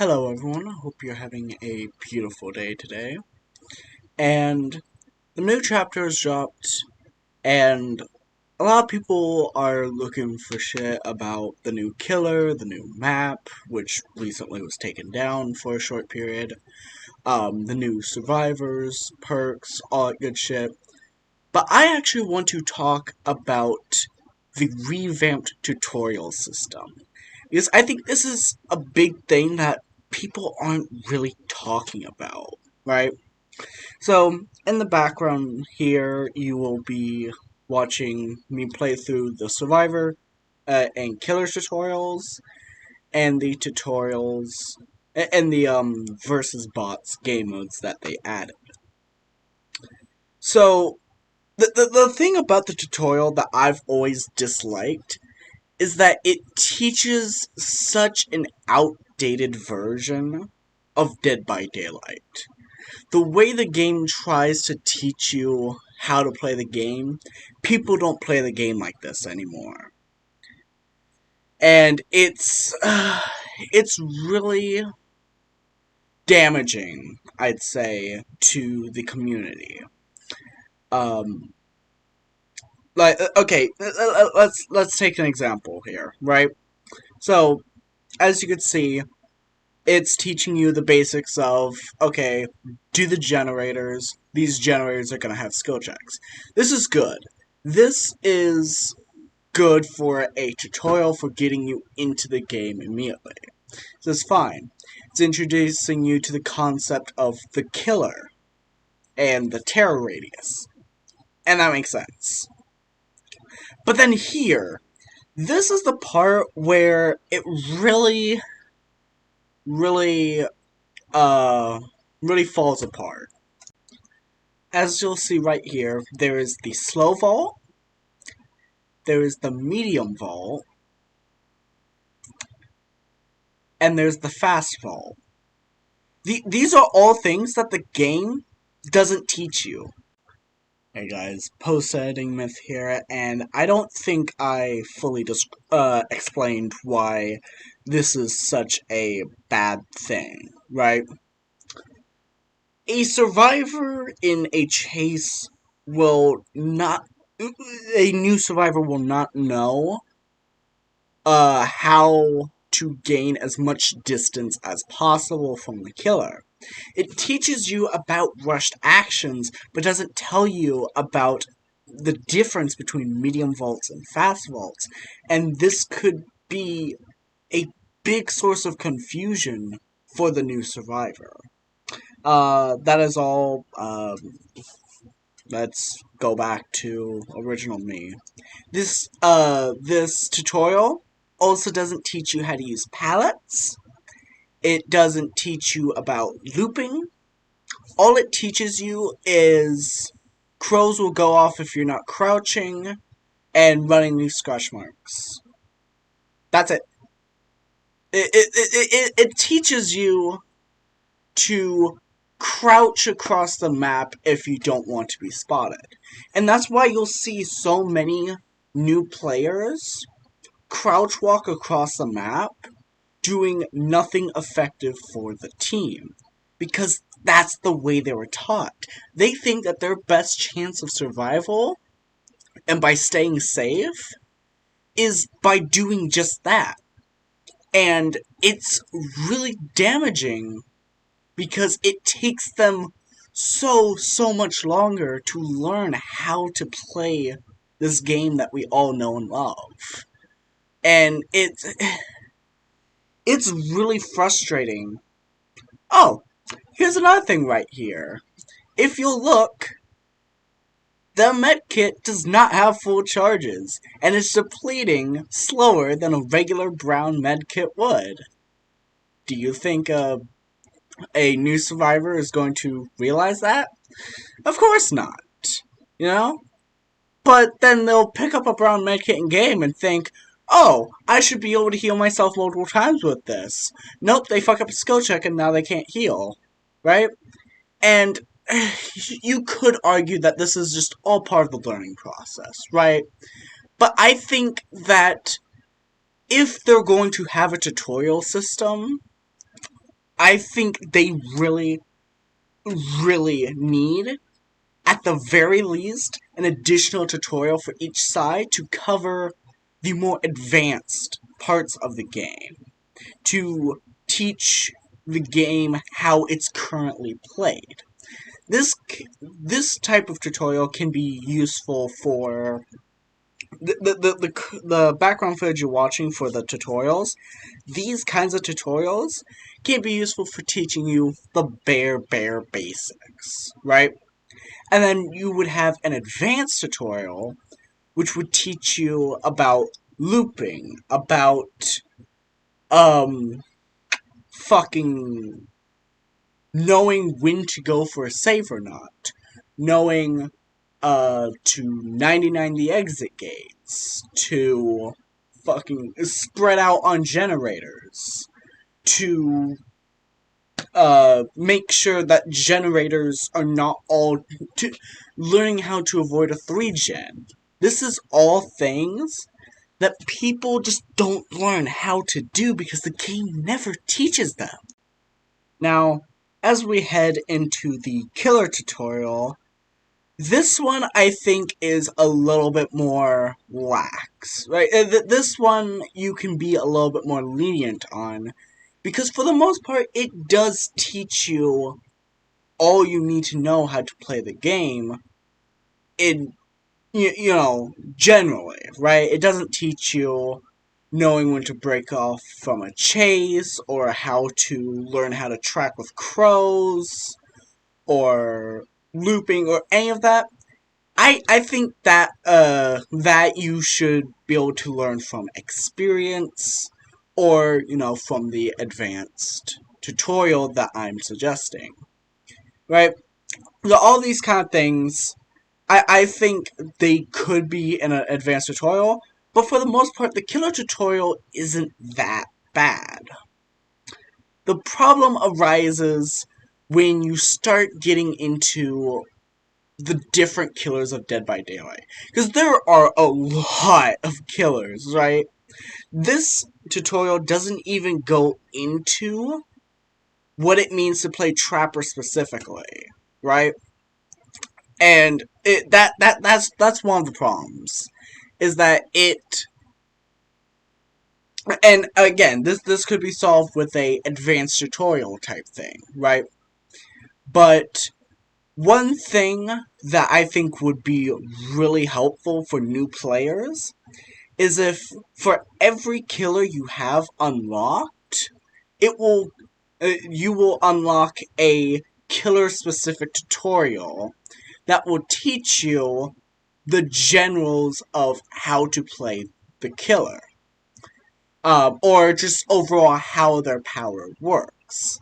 Hello everyone, I hope you're having a beautiful day today. And the new chapter is dropped, and a lot of people are looking for shit about the new killer, the new map, which recently was taken down for a short period, the new survivors, perks, all that good shit. But I actually want to talk about the revamped tutorial system. Because I think this is a big thing that people aren't really talking about, right? So, in the background here, you will be watching me play through the Survivor and Killers tutorials, and the tutorials, and the versus bots game modes that they added. So, the thing about the tutorial that I've always disliked is that it teaches such an outdated version of Dead by Daylight. The way the game tries to teach you how to play the game, people don't play the game like this anymore. And it's really damaging, I'd say, to the community. Um, okay, let's take an example here, right? So, as you can see, it's teaching you the basics of, okay, do the generators. These generators are going to have skill checks. This is good. This is good for a tutorial for getting you into the game immediately. This is fine. It's introducing you to the concept of the killer and the terror radius. And that makes sense. But then here, this is the part where it really uh, really falls apart. As you'll see right here, there is the slow vault, there is the medium vault, and there's the fast vault. These are all things that the game doesn't teach you. Hey guys, post-editing myth here, and I don't think I fully explained why this is such a bad thing, right? A survivor in a chase will not, a new survivor will not know how to gain as much distance as possible from the killer. It teaches you about rushed actions, but doesn't tell you about the difference between medium vaults and fast vaults. And this could be a big source of confusion for the new survivor. That is all. Let's go back to original me. This tutorial also doesn't teach you how to use pallets. It doesn't teach you about looping. All it teaches you is crows will go off if you're not crouching, and running these scratch marks. That's it. It teaches you to crouch across the map if you don't want to be spotted. And that's why you'll see so many new players crouch walk across the map doing nothing effective for the team. Because that's the way they were taught. They think that their best chance of survival, and by staying safe, is by doing just that. And it's really damaging because it takes them so much longer to learn how to play this game that we all know and love. And it's really frustrating. Oh, here's another thing right here. If you look, the medkit does not have full charges, and it's depleting slower than a regular brown medkit would. Do you think a new survivor is going to realize that? Of course not. You know? But then they'll pick up a brown medkit in game and think, oh, I should be able to heal myself multiple times with this. Nope, they fuck up a skill check and now they can't heal. Right? And you could argue that this is just all part of the learning process, right? But I think that if they're going to have a tutorial system, I think they really, really need, at the very least, an additional tutorial for each side to cover the more advanced parts of the game, to teach the game how it's currently played. This this type of tutorial can be useful for the background footage you're watching for the tutorials. These kinds of tutorials can be useful for teaching you the bare basics, right? And then you would have an advanced tutorial which would teach you about looping, about um fucking knowing when to go for a save or not, knowing to 99 the exit gates, to fucking spread out on generators, to make sure that generators are not all, to learning how to avoid a 3-gen. This is all things that people just don't learn how to do because the game never teaches them. Now, as we head into the killer tutorial, this one I think is a little bit more lax, right? This one you can be a little bit more lenient on, because for the most part it does teach you all you need to know how to play the game in, you know, generally, right? It doesn't teach you knowing when to break off from a chase, or how to learn how to track with crows, or looping, or any of that. I think that that you should be able to learn from experience, or from the advanced tutorial that I'm suggesting, right? So all these kind of things, I think they could be in an advanced tutorial, but for the most part, the killer tutorial isn't that bad. The problem arises when you start getting into the different killers of Dead by Daylight. Because there are a lot of killers, right? This tutorial doesn't even go into what it means to play Trapper specifically, right? And that's one of the problems. Is that it, and again, this could be solved with a advanced tutorial type thing, right? But one thing that I think would be really helpful for new players is if for every killer you have unlocked, it will you will unlock a killer specific tutorial that will teach you the generals of how to play the killer, or just overall how their power works.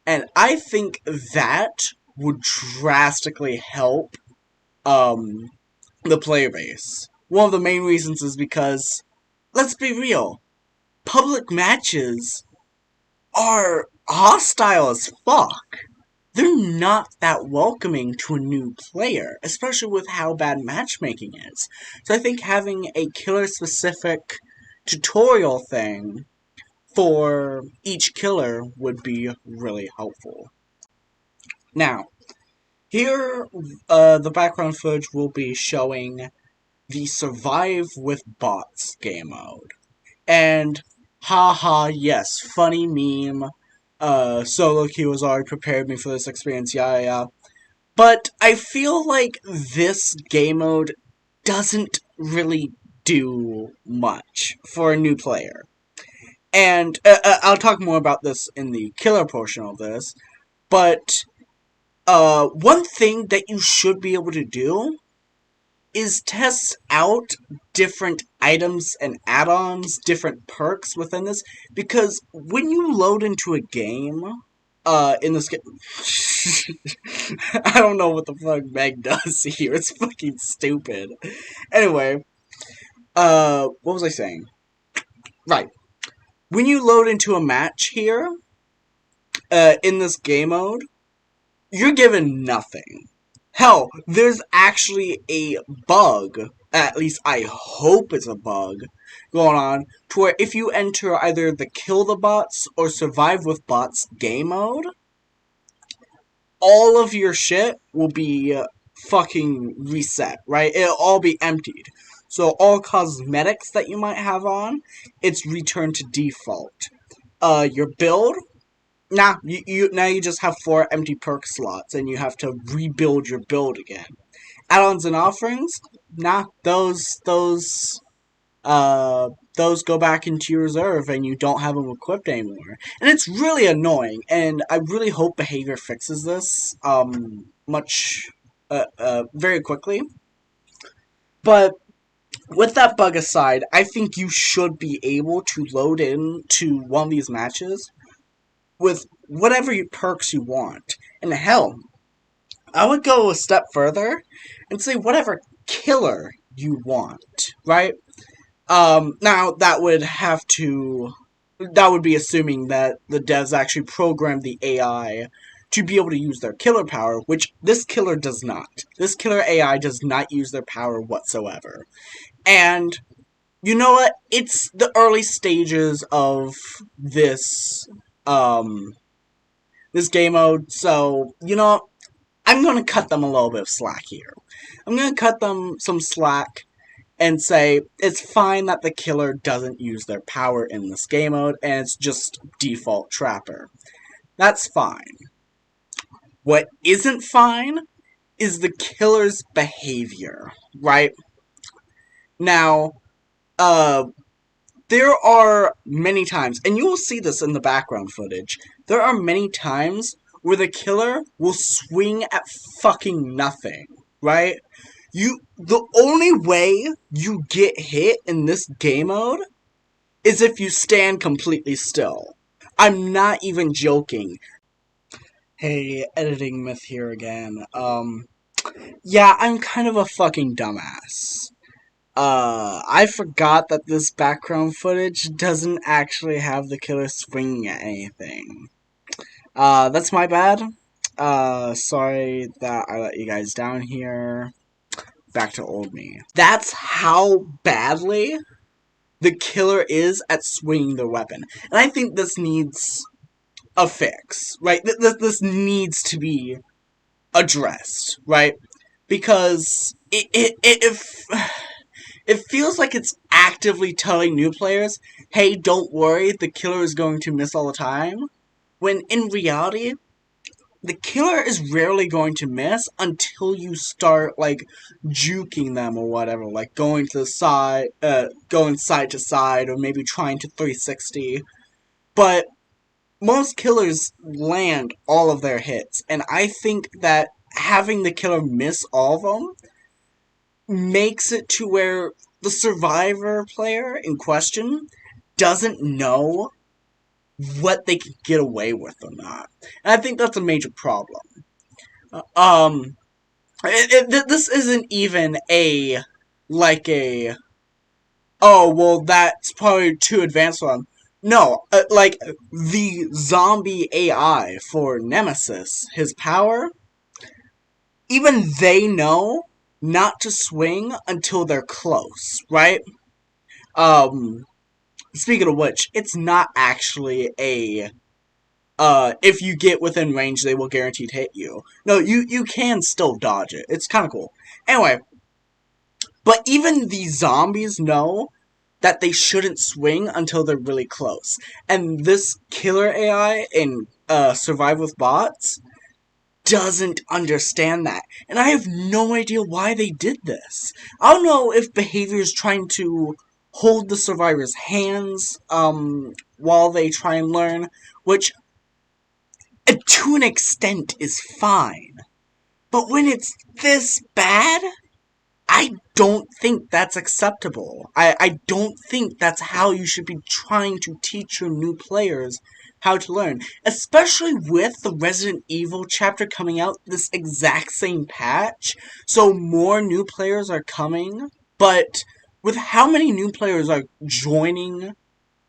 And I think that would drastically help um, the player base. One of the main reasons is because, let's be real, public matches are hostile as fuck. They're not that welcoming to a new player, especially with how bad matchmaking is. So I think having a killer-specific tutorial thing for each killer would be really helpful. Now, here, the background footage will be showing the Survive with Bots game mode. And, haha, yes, funny meme. Solo Q has already prepared me for this experience, yeah. But I feel like this game mode doesn't really do much for a new player. And I'll talk more about this in the killer portion of this. But one thing that you should be able to do is test out different items and add-ons, different perks within this, because when you load into a game, in this game, I don't know what the fuck Meg does here, it's fucking stupid. Anyway, what was I saying? Right. When you load into a match here, in this game mode, you're given nothing. Hell, there's actually a bug, at least I hope it's a bug, going on to where if you enter either the kill the bots or survive with bots game mode, all of your shit will be fucking reset, right? It'll all be emptied. So all cosmetics that you might have on, it's returned to default. Your build, nah, now you just have 4 empty perk slots and you have to rebuild your build again. Add-ons and offerings, nah, those go back into your reserve and you don't have them equipped anymore. And it's really annoying, and I really hope behavior fixes this, very quickly. But with that bug aside, I think you should be able to load in to one of these matches with whatever perks you want. And hell, I would go a step further and say whatever killer you want, right? Now that would be assuming that the devs actually programmed the AI to be able to use their killer power, which this killer does not. This killer AI does not use their power whatsoever. And you know what? It's the early stages of this this game mode, so you know, I'm gonna cut them a little bit of slack here. I'm gonna cut them some slack and say it's fine that the killer doesn't use their power in this game mode and it's just default trapper. That's fine. What isn't fine is the killer's behavior, right? Now, there are many times, and you will see this in the background footage, there are many times where the killer will swing at fucking nothing, right? The only way you get hit in this game mode is if you stand completely still. I'm not even joking. Hey, editing myth here again. Yeah, I'm kind of a fucking dumbass. I forgot that this background footage doesn't actually have the killer swinging at anything. That's my bad. Sorry that I let you guys down here. Back to old me. That's how badly the killer is at swinging their weapon. And I think this needs a fix, right? This needs to be addressed, right? Because it feels like it's actively telling new players, hey, don't worry, the killer is going to miss all the time. When in reality, the killer is rarely going to miss until you start, like, juking them or whatever, like going to the side, going side to side, or maybe trying to 360. But most killers land all of their hits, and I think that having the killer miss all of them makes it to where the survivor player in question doesn't know what they can get away with or not. And I think that's a major problem. This isn't even oh, well, that's probably too advanced for them. No, like, the zombie AI for Nemesis, his power, even they know not to swing until they're close, right? Speaking of which, it's not actually if you get within range, they will guaranteed hit you. No, you can still dodge it. It's kind of cool. Anyway, but even the zombies know that they shouldn't swing until they're really close. And this killer AI in Survive with Bots doesn't understand that. And I have no idea why they did this. I don't know if behavior is trying to hold the survivor's hands while they try and learn, which to an extent is fine. But when it's this bad, I don't think that's acceptable. I don't think that's how you should be trying to teach your new players how to learn. Especially with the Resident Evil chapter coming out this exact same patch. So more new players are coming. But with how many new players are joining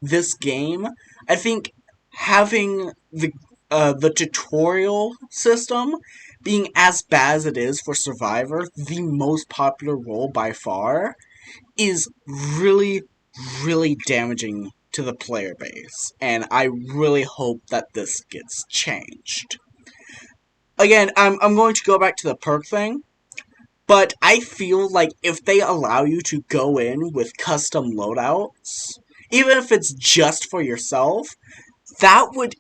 this game, I think having the tutorial system being as bad as it is for Survivor, the most popular role by far, is really, really damaging to the player base, and I really hope that this gets changed. Again, I'm going to go back to the perk thing, but I feel like if they allow you to go in with custom loadouts, even if it's just for yourself, that would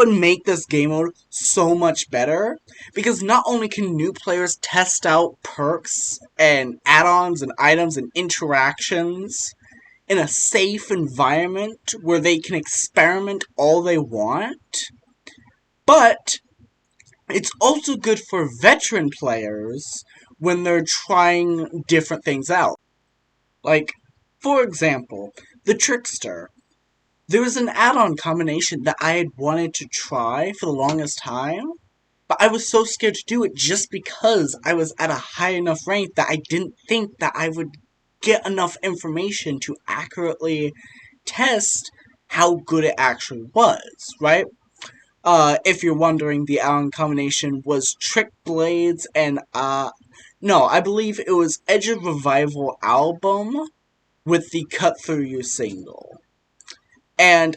make this game mode so much better, because not only can new players test out perks and add-ons and items and interactions in a safe environment where they can experiment all they want, but it's also good for veteran players when they're trying different things out. Like, for example, the Trickster. There was an add-on combination that I had wanted to try for the longest time, but I was so scared to do it just because I was at a high enough rank that I didn't think that I would get enough information to accurately test how good it actually was, right? If you're wondering, the add-on combination was Trick Blades and, no, I believe it was Edge of Revival album with the Cut Through You single. And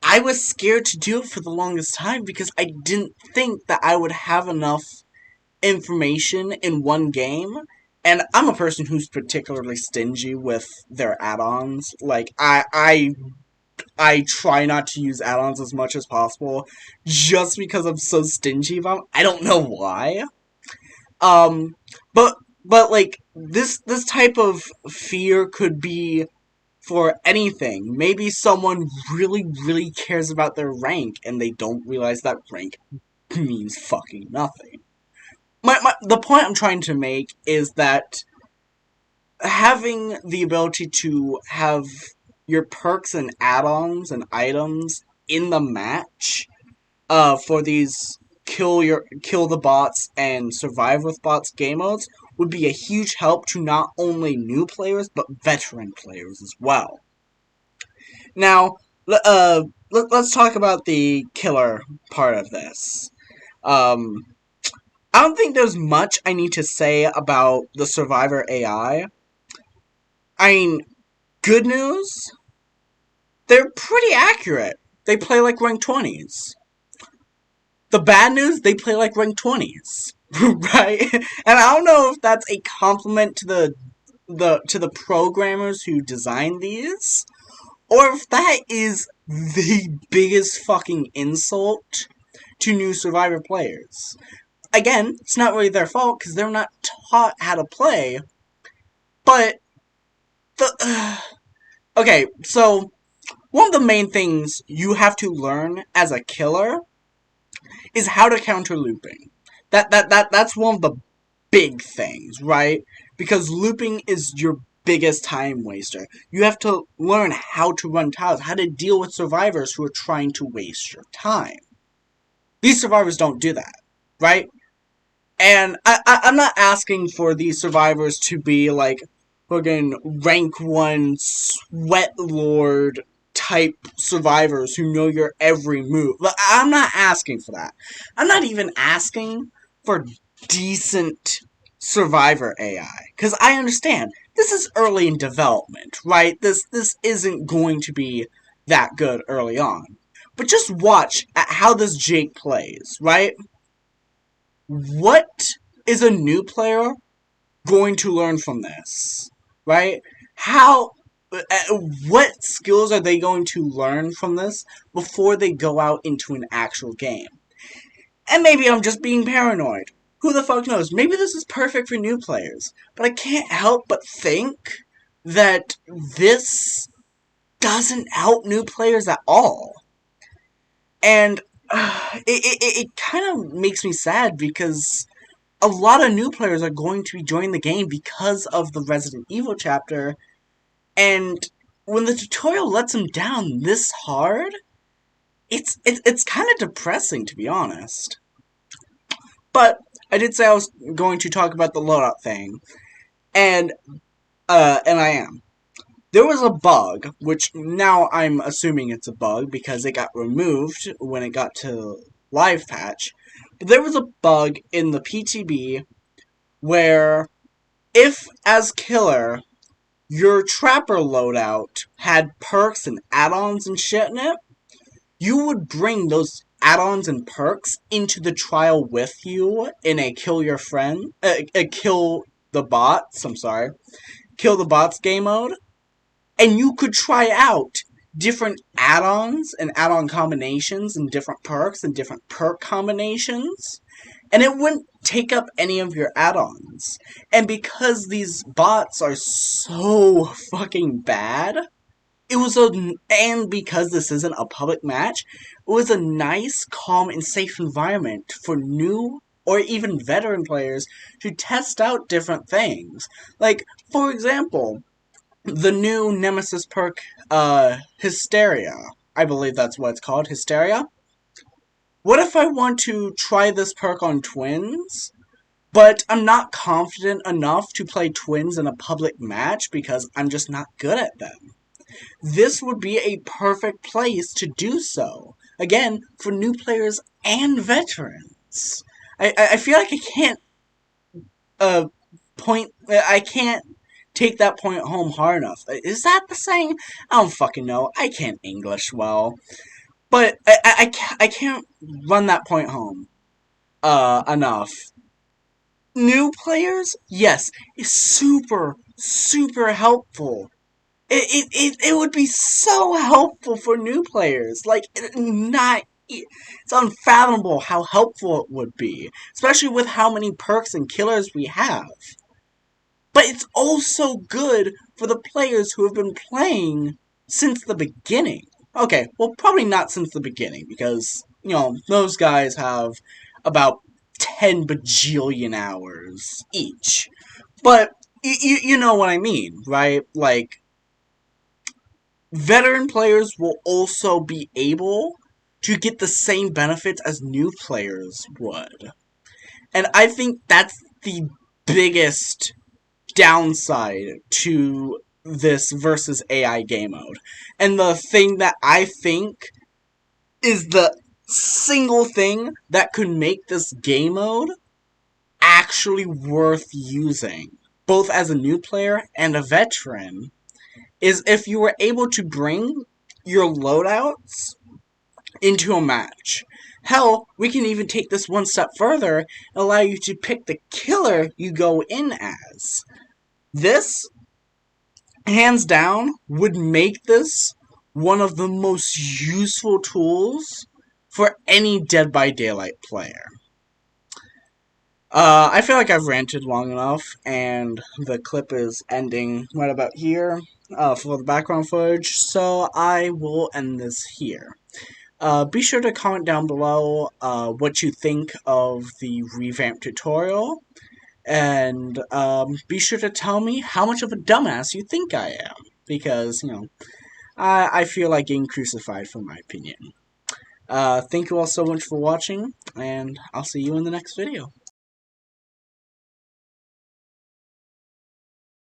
I was scared to do it for the longest time because I didn't think that I would have enough information in one game. And I'm a person who's particularly stingy with their add-ons. Like, I try not to use add-ons as much as possible just because I'm so stingy about them. I don't know why. Um, but like this type of fear could be for anything. Maybe someone really cares about their rank and they don't realize that rank means fucking nothing. The point I'm trying to make is that having the ability to have your perks and add-ons and items in the match for these kill the bots and survive with bots game modes would be a huge help to not only new players but veteran players as well. Now, let's talk about the killer part of this. Um, I don't think there's much I need to say about the Survivor AI. I mean, good news, they're pretty accurate. They play like rank 20s. The bad news, they play like rank 20s. Right? And I don't know if that's a compliment to the programmers who designed these, or if that is the biggest fucking insult to new Survivor players. Again, it's not really their fault because they're not taught how to play, but okay, so one of the main things you have to learn as a killer is how to counter looping. That's one of the big things, right? Because looping is your biggest time waster. You have to learn how to run tiles, how to deal with survivors who are trying to waste your time. These survivors don't do that, right? And I'm not asking for these survivors to be like fucking rank 1 sweat lord type survivors who know your every move. I'm not asking for that. I'm not even asking for decent survivor AI. Because I understand, this is early in development, right? This isn't going to be that good early on. But just watch at how this Jake plays, right? What is a new player going to learn from this, right? How, what skills are they going to learn from this before they go out into an actual game? And maybe I'm just being paranoid. Who the fuck knows? Maybe this is perfect for new players. But I can't help but think that this doesn't help new players at all. And it kind of makes me sad because a lot of new players are going to be joining the game because of the Resident Evil chapter, and when the tutorial lets them down this hard, it's kind of depressing, to be honest. But I did say I was going to talk about the loadout thing, and I am. There was a bug, which now I'm assuming it's a bug because it got removed when it got to live patch. But there was a bug in the PTB where if, as killer, your Trapper loadout had perks and add-ons and shit in it, you would bring those add-ons and perks into the trial with you in a kill the bots, kill the bots game mode, and you could try out different add-ons and add-on combinations and different perks and different perk combinations, and it wouldn't take up any of your add-ons. And because these bots are so fucking bad, and because this isn't a public match, it was a nice, calm, and safe environment for new or even veteran players to test out different things. Like, for example, the new Nemesis perk, Hysteria. I believe that's what it's called, Hysteria. What if I want to try this perk on twins, but I'm not confident enough to play twins in a public match because I'm just not good at them? This would be a perfect place to do so. Again, for new players and veterans. I feel like uh, I can't take that point home hard enough. Is that the saying? I don't fucking know. I can't English well. But I can't run that point home enough. New players, yes, is super helpful. It would be so helpful for new players. Like, it's unfathomable how helpful it would be, especially with how many perks and killers we have. But it's also good for the players who have been playing since the beginning. Okay, well, probably not since the beginning, because, those guys have about 10 bajillion hours each. But, you know what I mean, right? Like, veteran players will also be able to get the same benefits as new players would. And I think that's the biggest downside to this versus AI game mode. And the thing that I think is the single thing that could make this game mode actually worth using, both as a new player and a veteran, is if you were able to bring your loadouts into a match. Hell, we can even take this one step further and allow you to pick the killer you go in as. This, hands down, would make this one of the most useful tools for any Dead by Daylight player. I feel like I've ranted long enough, and the clip is ending right about here for the background footage, so I will end this here. Be sure to comment down below what you think of the Revamped tutorial, and be sure to tell me how much of a dumbass you think I am, because, I feel like getting crucified for my opinion. Thank you all so much for watching, and I'll see you in the next video.